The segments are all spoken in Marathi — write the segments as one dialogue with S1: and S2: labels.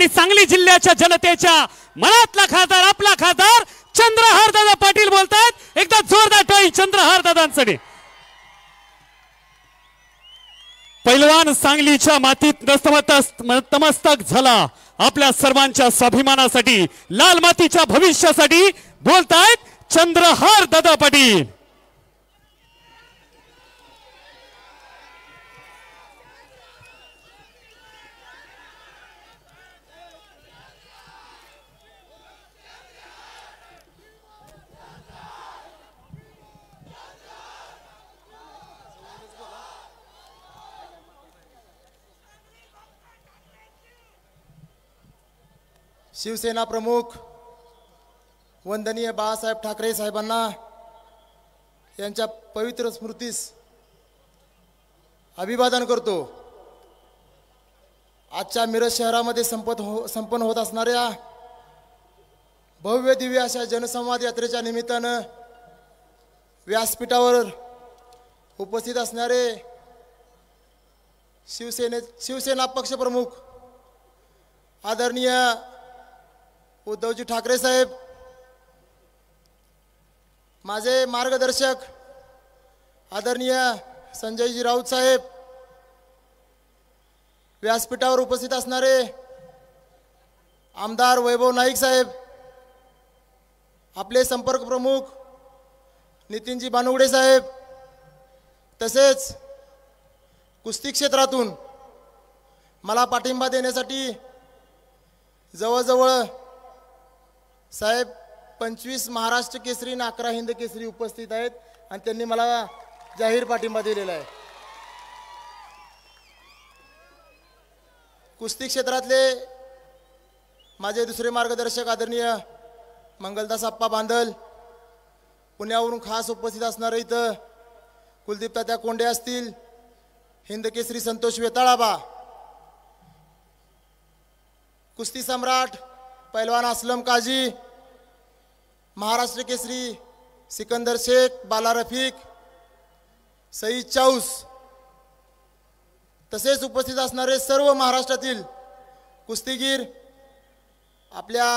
S1: आणि सांगली जिल्ह्याच्या जनतेच्या मनातला खासदार आपला खासदार चंद्रहार दादा पाटील बोलतायत। एकदा जोरदार टाळी चंद्रहार दादांसाठी। पैलवान सांगलीच्या मातीत नतमस्तक झाला आपल्या सर्वांच्या स्वाभिमानासाठी लाल मातीच्या भविष्यासाठी बोलतायत चंद्रहार दादा पाटील।
S2: शिवसेना प्रमुख वंदनीय बाळासाहेब ठाकरे साहेबांना यांच्या पवित्र स्मृतीस अभिवादन करतो। आजच्या मिरज शहरामध्ये संपन्न होत असणाऱ्या भव्य दिव्य अशा जनसंवाद यात्रेच्या निमित्तानं व्यासपीठावर उपस्थित असणारे शिवसेना पक्षप्रमुख आदरणीय उद्धवजी ठाकरे साहेब, माझे मार्गदर्शक आदरणीय संजयजी राऊत साहेब, व्यासपीठावर उपस्थित असणारे आमदार वैभव नाईक साहेब, आपले संपर्क प्रमुख नितीनजी बानुगडे साहेब, तसेच कुस्ती क्षेत्रातून मला पाठिंबा देण्यासाठी जवळजवळ साहेब 25 महाराष्ट्र केसरी आणि 11 हिंद केसरी उपस्थित आहेत आणि त्यांनी मला जाहीर पाठिंबा दिलेला आहे। कुस्ती क्षेत्रातले माझे दुसरे मार्गदर्शक आदरणीय मंगलदास आप्पा बांदल, पुण्यावरून खास उपस्थित असणारे इथं कुलदीप तात्या कोंडे असतील, हिंद केसरी संतोष वेताळाबा, कुस्ती सम्राट पैलवान असलम काजी, महाराष्ट्र केसरी सिकंदर शेख, बाला रफीक, सईद चाऊस, तसेच उपस्थित असणारे सर्व महाराष्ट्रातील कुस्तीगीर, आपल्या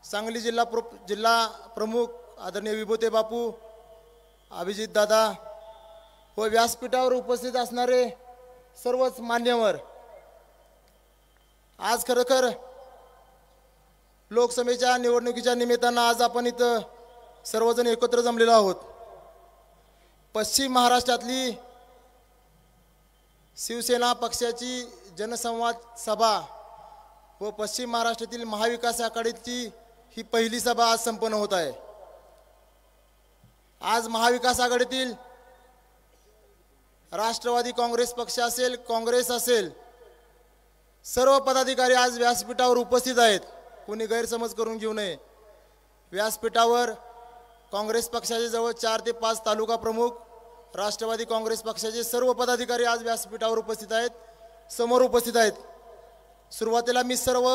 S2: सांगली जिल्हा प्रमुख आदरणीय विभूते बापू, अभिजित दादा व व्यासपीठावर उपस्थित असणारे सर्वच मान्यवर, आज खरोखर लोकसभेच्या निवडणुकीच्या निमित्तानं आज आपण इथं सर्वजण एकत्र जमलेलो आहोत। पश्चिम महाराष्ट्रातली शिवसेना पक्षाची जनसंवाद सभा व पश्चिम महाराष्ट्रातील महाविकास आघाडीची ही पहिली सभा आज संपन्न होत आहे। आज महाविकास आघाडीतील राष्ट्रवादी काँग्रेस पक्ष असेल, काँग्रेस असेल, सर्व पदाधिकारी आज व्यासपीठावर उपस्थित आहेत। कोणी गैरसमज करून घेऊ नये। व्यासपीठावर काँग्रेस पक्षाचे जवळ 4 ते 5 तालुका प्रमुख, राष्ट्रवादी काँग्रेस पक्षाचे सर्व पदाधिकारी आज व्यासपीठावर उपस्थित आहेत, समोर उपस्थित आहेत। सुरुवातीला मी सर्व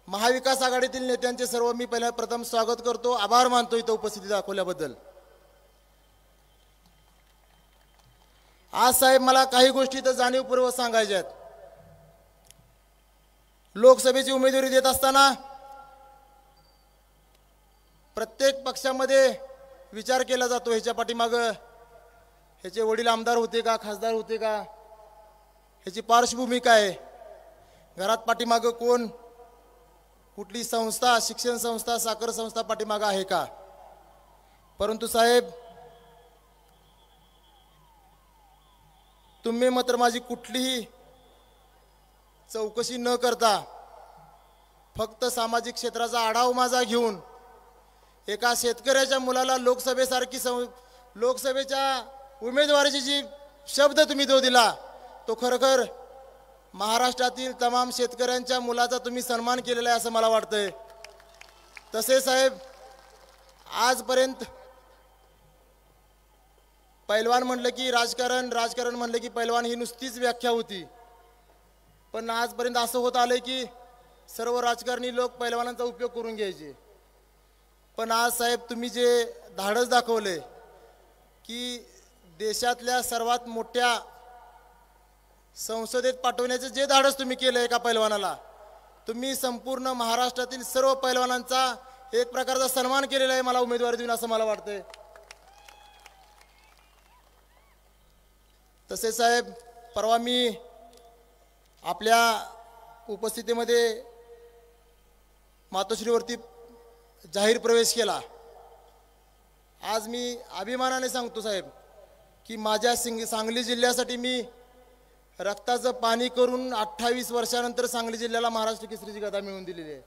S2: महाविकास आघाडीतील नेत्यांचे मी प्रथम स्वागत करतो, आभार मानतो इथं उपस्थिती दाखवल्याबद्दल। आज साहेब मला काही गोष्टी तर जाणीवपूर्वक सांगायच्या आहेत। लोकसभेची उमेदवारी देत असताना प्रत्येक पक्षामध्ये विचार केला जातो, ह्याच्या पाठीमागं ह्याचे वडील आमदार होते का, खासदार होते का, ह्याची पार्श्वभूमी काय, घरात पाठीमागं कोण, कुठली संस्था, शिक्षण संस्था, साखर संस्था पाठीमागं आहे का। परंतु साहेब तुम्ही मात्र माझी कुठलीही चौकशी न करता फक्त सामाजिक क्षेत्राचा आढावा माझा घेऊन एका शेतकऱ्याच्या मुलाला लोकसभेच्या उमेदवारीची जी शब्द तुम्ही जो दिला तो खरोखर महाराष्ट्रातील तमाम शेतकऱ्यांच्या मुलाचा तुम्ही सन्मान केलेला आहे असं मला वाटतंय। तसे साहेब आजपर्यंत पैलवान म्हणलं की राजकारण म्हणलं की पैलवान ही नुसतीच व्याख्या होती, पण आजपर्यंत असं होत आलंय की सर्व राजकारणी लोक पैलवानांचा उपयोग करून घ्यायचे। पण आज साहेब तुम्ही जे धाडस दाखवले की देशातल्या सर्वात मोठ्या संसदेत पाठवण्याचे जे धाडस तुम्ही केलं एका पैलवानाला, तुम्ही संपूर्ण महाराष्ट्रातील सर्व पैलवानांचा एक प्रकारचा सन्मान केलेला आहे मला उमेदवारी देऊन, असं मला वाटतंय. तसेच साहेब, परवा मी आपल्या उपस्थितीमध्ये मातोश्रीवरती जाहीर प्रवेश केला. आज मी अभिमानाने सांगतो साहेब की माझ्या सांगली जिल्ह्यासाठी मी रक्ताचं पाणी करून 28 वर्षानंतर सांगली जिल्ह्याला महाराष्ट्र केसरीची गदा मिळवून दिलेली आहे.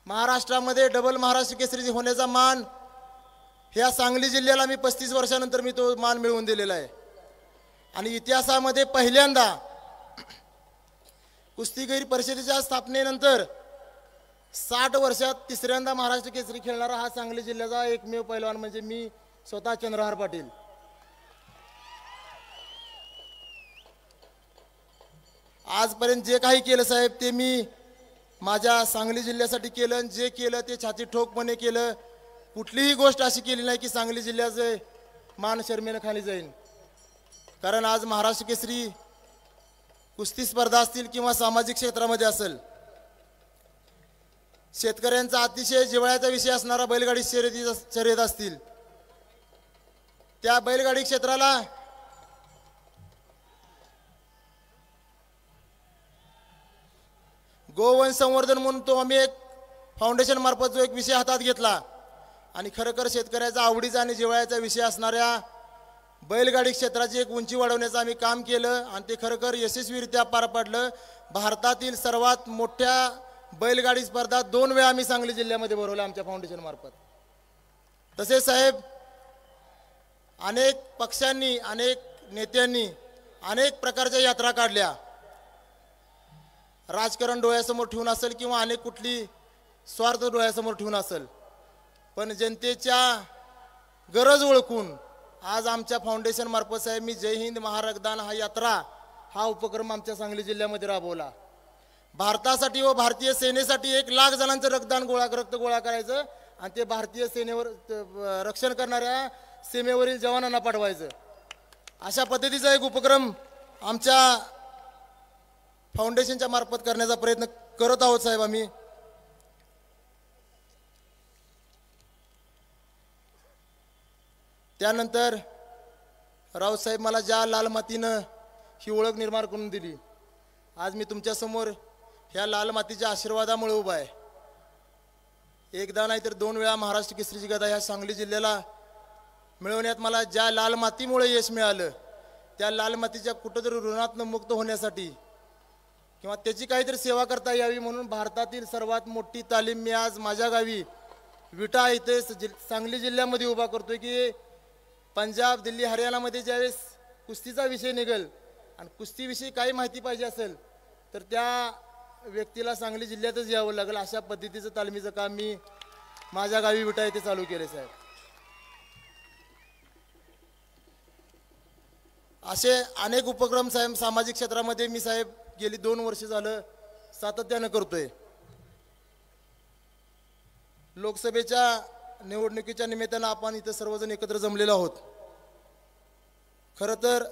S2: महाराष्ट्रामध्ये डबल महाराष्ट्र केसरी होण्याचा मान ह्या सांगली जिल्ह्याला मी 35 वर्षानंतर मी तो मान मिळवून दिलेला आहे. आणि इतिहासामध्ये पहिल्यांदा कुस्तीगीर परिषदेच्या स्थापनेनंतर 60 वर्षात तिसऱ्यांदा महाराष्ट्र केसरी खेळणारा हा सांगली जिल्ह्याचा एकमेव पैलवान म्हणजे मी स्वतः चंद्रहार पाटील. आजपर्यंत जे काही केलं साहेब ते मी माझ्या सांगली जिल्ह्यासाठी केलं. जे केलं ते छाती ठोकपणे केलं. कुठलीही गोष्ट अशी केली नाही की सांगली जिल्ह्याचे मान शर्मेनं खाली जाईल. कारण आज महाराष्ट्र केसरी कुस्ती स्पर्धा असतील किंवा सामाजिक क्षेत्रामध्ये असेल, शेतकऱ्यांचा अतिशय जिव्हाळ्याचा विषय असणारा बैलगाडी शर्यत असतील, त्या बैलगाडी क्षेत्राला गोवंश संवर्धन म्हणून तो आम्ही एक फाउंडेशन मार्फत जो एक विषय हातात घेतला आणि खरोखर शेतकऱ्याचा आवडीचा आणि जिव्हाळ्याचा विषय असणाऱ्या बैलगाडी क्षेत्राची एक उंची वाढवण्याचं आम्ही काम केलं आणि ते खरोखर यशस्वीरित्या पार पडलं. भारतातील सर्वात मोठ्या बैलगाडी स्पर्धा 2 वेळा आम्ही सांगली जिल्ह्यामध्ये भरवल्या आमच्या फाउंडेशन मार्फत. तसेच साहेब, अनेक पक्षांनी, अनेक नेत्यांनी अनेक प्रकारच्या यात्रा काढल्या. राजकारण डोळ्यासमोर ठेवून असेल किंवा अनेक कुठली स्वार्थ डोळ्यासमोर ठेवून असेल, पण जनतेच्या गरज ओळखून आज आमच्या फाउंडेशन मार्फत साहेब मी जय हिंद महारक्तदान हा यात्रा हा उपक्रम आमच्या सांगली जिल्ह्यामध्ये राबवला. भारतासाठी व भारतीय सेनेसाठी 1 लाख जणांचं रक्त गोळा करायचं आणि ते भारतीय सेनेवर रक्षण करणाऱ्या सीमेवरील जवानांना पाठवायचं. अशा पद्धतीचा एक उपक्रम आमच्या फाउंडेशनच्या मार्फत करण्याचा प्रयत्न करत आहोत साहेब आम्ही. त्यानंतर रावसाहेब, मला ज्या लाल मातीनं ही ओळख निर्माण करून दिली, आज मी तुमच्यासमोर ह्या लाल मातीच्या आशीर्वादामुळे उभा आहे. एकदा नाही तर 2 वेळा महाराष्ट्र केसरीची गदा ह्या सांगली जिल्ह्याला मिळवण्यात मला ज्या लाल मातीमुळे यश मिळालं, त्या लाल मातीच्या कुठंतरी ऋणातनं मुक्त होण्यासाठी किंवा त्याची काहीतरी सेवा करता यावी म्हणून भारतातील सर्वात मोठी तालीम मी आज माझ्या गावी विटा इथे सांगली जिल्ह्यामध्ये उभा करतोय की पंजाब, दिल्ली, हरियाणामध्ये ज्यावेळेस कुस्तीचा विषय निघेल आणि कुस्तीविषयी काही माहिती पाहिजे असेल तर त्या व्यक्तीला सांगली जिल्ह्यातच यावं लागेल. अशा पद्धतीचं तालमीचं काम मी माझ्या गावी विटा इथे चालू केले साहेब. असे अनेक उपक्रम साहेब सामाजिक क्षेत्रामध्ये मी साहेब गेली 2 वर्ष झालं सातत्यानं करतोय. लोकसभेच्या निवडणुकीच्या निमित्तानं आपण इथं सर्वजण एकत्र जमलेलो आहोत. खरं तर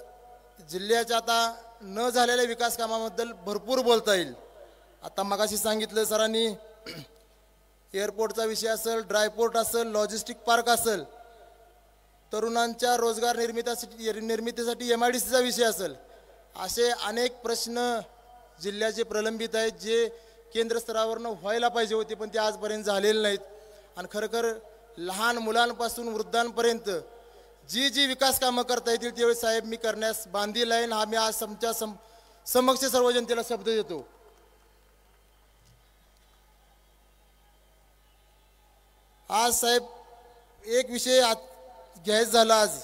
S2: जिल्ह्याच्या आता न झालेल्या विकास कामाबद्दल भरपूर बोलता येईल. आता मगाशी सांगितलं सरांनी, एअरपोर्टचा विषय असेल, ड्रायपोर्ट असेल, लॉजिस्टिक पार्क असेल, तरुणांच्या रोजगार निर्मितीसाठी MIDCचा विषय असेल, असे अनेक प्रश्न जिल्ह्याचे प्रलंबित आहेत जे केंद्र स्तरावरनं व्हायला पाहिजे होते पण ते आजपर्यंत झालेले नाहीत. आणि खरोखर लहान मुलांपासून वृद्धांपर्यंत जी विकास कामं करता येतील त्यावेळी साहेब मी करण्यास बांधील आहे. हा मी आज तुमच्या समक्ष सर्व जनतेला शब्द देतो. आज साहेब एक विषय घ्यायचा झाला, आज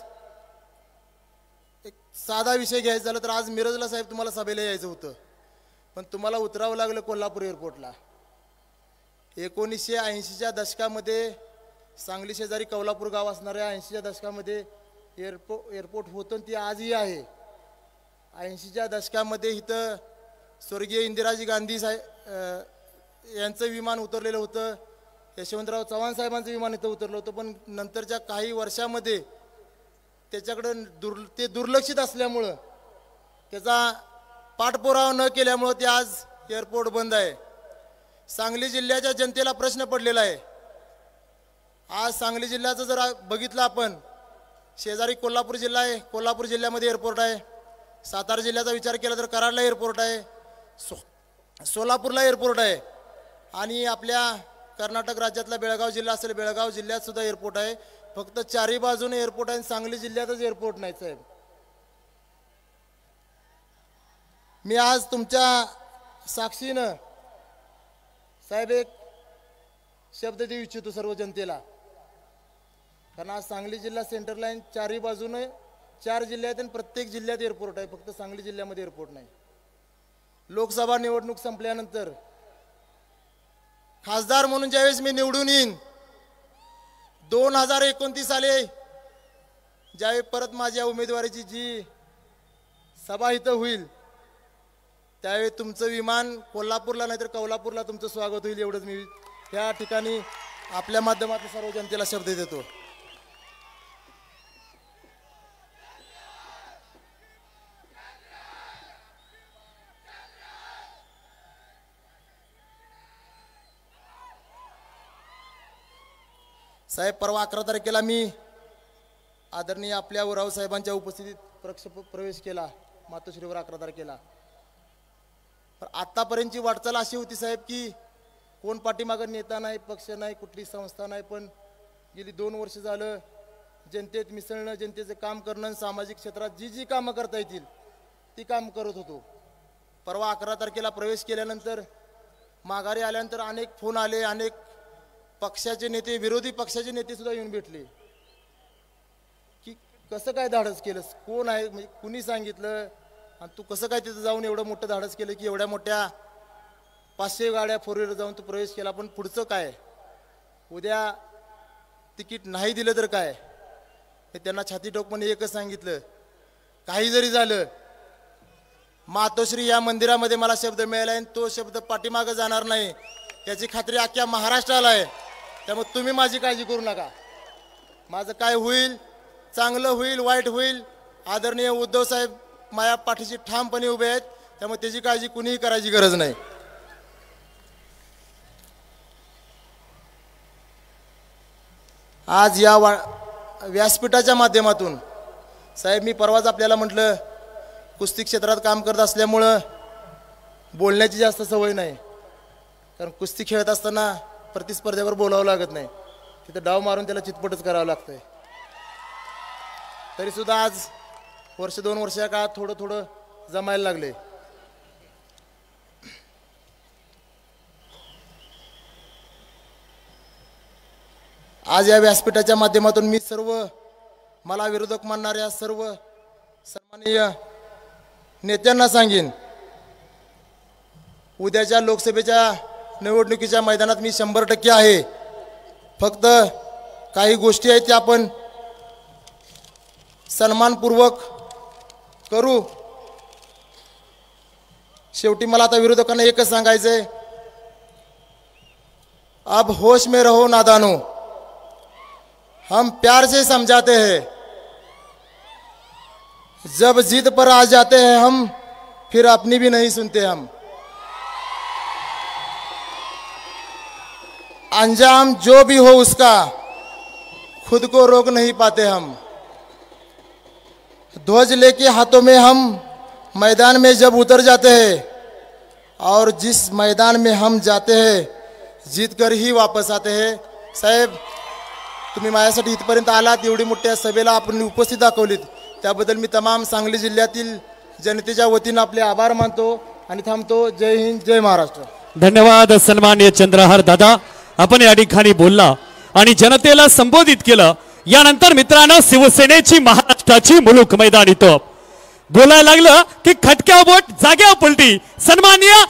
S2: एक साधा विषय घ्यायचा झाला तर आज मिरजला साहेब तुम्हाला सभेला यायचं होतं पण तुम्हाला उतरावं लागलं कोल्हापूर एअरपोर्टला. 1980च्या दशकामध्ये सांगली शेजारी कोल्हापूर गाव असणाऱ्या 80च्या दशकामध्ये एअरपोर्ट होतं ती आजही आहे. 80च्या दशकामध्ये इथं स्वर्गीय इंदिराजी गांधी साहेब यांचं विमान उतरलेलं होतं, यशवंतराव चव्हाण साहेबांचं विमान इथं उतरलं होतं. पण नंतरच्या काही वर्षामध्ये त्याच्याकडं ते दुर्लक्षित असल्यामुळं त्याचा पाठपुरावा न केल्यामुळे ते आज एअरपोर्ट बंद आहे. सांगली जिल्ह्याच्या जनतेला प्रश्न पडलेला आहे. आज सांगली जिल्ह्याचं जर बघितलं आपण, शेजारी कोल्हापूर जिल्हा आहे, कोल्हापूर जिल्ह्यामध्ये एअरपोर्ट आहे. सातारा जिल्ह्याचा विचार केला तर कराडला एअरपोर्ट आहे, सोलापूरला एअरपोर्ट आहे, आणि आपल्या कर्नाटक राज्यातला बेळगाव जिल्हा असेल, बेळगाव जिल्ह्यात सुद्धा एअरपोर्ट आहे. फक्त चारी बाजूने एअरपोर्ट आहे, सांगली जिल्ह्यातच एअरपोर्ट नाही साहेब. मी आज तुमच्या साक्षीनं साहेब एक शब्द देऊ इच्छितो सर्व जनतेला, कारण आज सांगली जिल्हा सेंटर लाईन चारही बाजूने 4 जिल्ह्यात आणि प्रत्येक जिल्ह्यात एअरपोर्ट आहे, फक्त सांगली जिल्ह्यामध्ये एअरपोर्ट नाही. लोकसभा निवडणूक संपल्यानंतर खासदार म्हणून ज्यावेळेस मी निवडून येईन, 2029 साली ज्यावेळी परत माझ्या उमेदवारीची जी सभा इथं होईल, त्यावेळी तुमचं विमान कोल्हापूरला नाही तर कोल्हापूरला तुमचं स्वागत होईल, एवढंच मी त्या ठिकाणी आपल्या माध्यमातून सर्व जनतेला शब्द देतो. साहेब, परवा 11 तारखेला मी आदरणीय आपल्या उराव साहेबांच्या उपस्थितीत प्रवेश केला मातोश्रीवर 11 तारखेला. पण आतापर्यंतची वाटचाल अशी होती साहेब की कोण पाठीमागं नेता नाही, पक्ष नाही, कुठली संस्था नाही, पण गेली 2 वर्ष झालं जनतेत मिसळणं, जनतेचं काम करणं, सामाजिक क्षेत्रात जी जी कामं करता येतील ती काम करत होतो. परवा 11 तारखेला प्रवेश केल्यानंतर माघारी आल्यानंतर अनेक फोन आले, अनेक पक्षाचे नेते, विरोधी पक्षाचे नेते सुद्धा येऊन भेटले की कसं काय धाडस केलंस, कोण आहे, म्हणजे कुणी सांगितलं, आणि तू कसं काय तिथं जाऊन एवढं मोठं धाडस केलं की एवढ्या मोठ्या 500 गाड्या 4 व्हीलर जाऊन तू प्रवेश केला, पण पुढचं काय, उद्या तिकीट नाही दिलं तर काय. हे त्यांना छाती ठोकपणे एकच सांगितलं, काही जरी झालं मातोश्री या मंदिरामध्ये मला शब्द मिळाला आहे, तो शब्द पाठीमागं जाणार नाही याची खात्री अख्ख्या महाराष्ट्राला आहे. त्यामुळे तुम्ही माझी काळजी करू नका. माझं काय होईल, चांगलं होईल, वाईट होईल, आदरणीय उद्धव साहेब माझ्या पाठीशी ठामपणे उभे आहेत, त्यामुळे त्याची काळजी कुणीही करायची गरज नाही. आज या व्यासपीठाच्या माध्यमातून साहेब, मी परवाच आपल्याला म्हटलं, कुस्ती क्षेत्रात काम करत असल्यामुळं बोलण्याची जास्त सवय नाही, कारण कुस्ती खेळत असताना प्रतिस्पर्ध्यावर बोलावं लागत नाही, तिथं डाव मारून त्याला चितपटच करावं लागतंय. तरी सुद्धा आज 1-2 वर्षाच्या काळात थोडं थोडं जमायला लागले. आज या व्यासपीठाच्या माध्यमातून मी सर्व मला विरोधक मानणाऱ्या सर्व सन्माननीय नेत्यांना सांगेन, उद्याच्या लोकसभेच्या निवडणुकीच्या मैदानात मी 100% आहे. फक्त काही गोष्टी आहेत त्या आपण सन्मानपूर्वक करू. शेवटी मला आता विरोधकांना एकच सांगायचंय, अब होश में रहो नादानो, हम प्यार से समझाते हैं, जब जिद पर आ जाते हैं हम, फिर अपनी भी नहीं सुनते हम. अंजाम जो भी हो उसका खुद को रोक नहीं पाते हम. ध्वज लेके हाथों में हम मैदान में जब उतर जाते हैं, और जिस मैदान में हम जाते हैं जीत कर ही वापस आते हैं. साहेब, तुम्ही माझ्यासाठी इथपर्यंत आलात, एवढी मोठ्या सभेला आपण उपस्थित दाखवलीत, त्याबद्दल मी तमाम सांगली जिल्ह्यातील जनतेच्या वतीनं आपले आभार मानतो आणि थांबतो. जय हिंद, जय महाराष्ट्र.
S1: धन्यवाद सन्माननीय चंद्रहार दादा, आपण या ठिकाणी बोलला आणि जनतेला संबोधित केलं. यानंतर मित्रांनो, शिवसेनेची महाराष्ट्राची मुलूक मैदान इथं बोलायला लागलं की खटक्या बोट जाग्या पलटी. सन्माननीय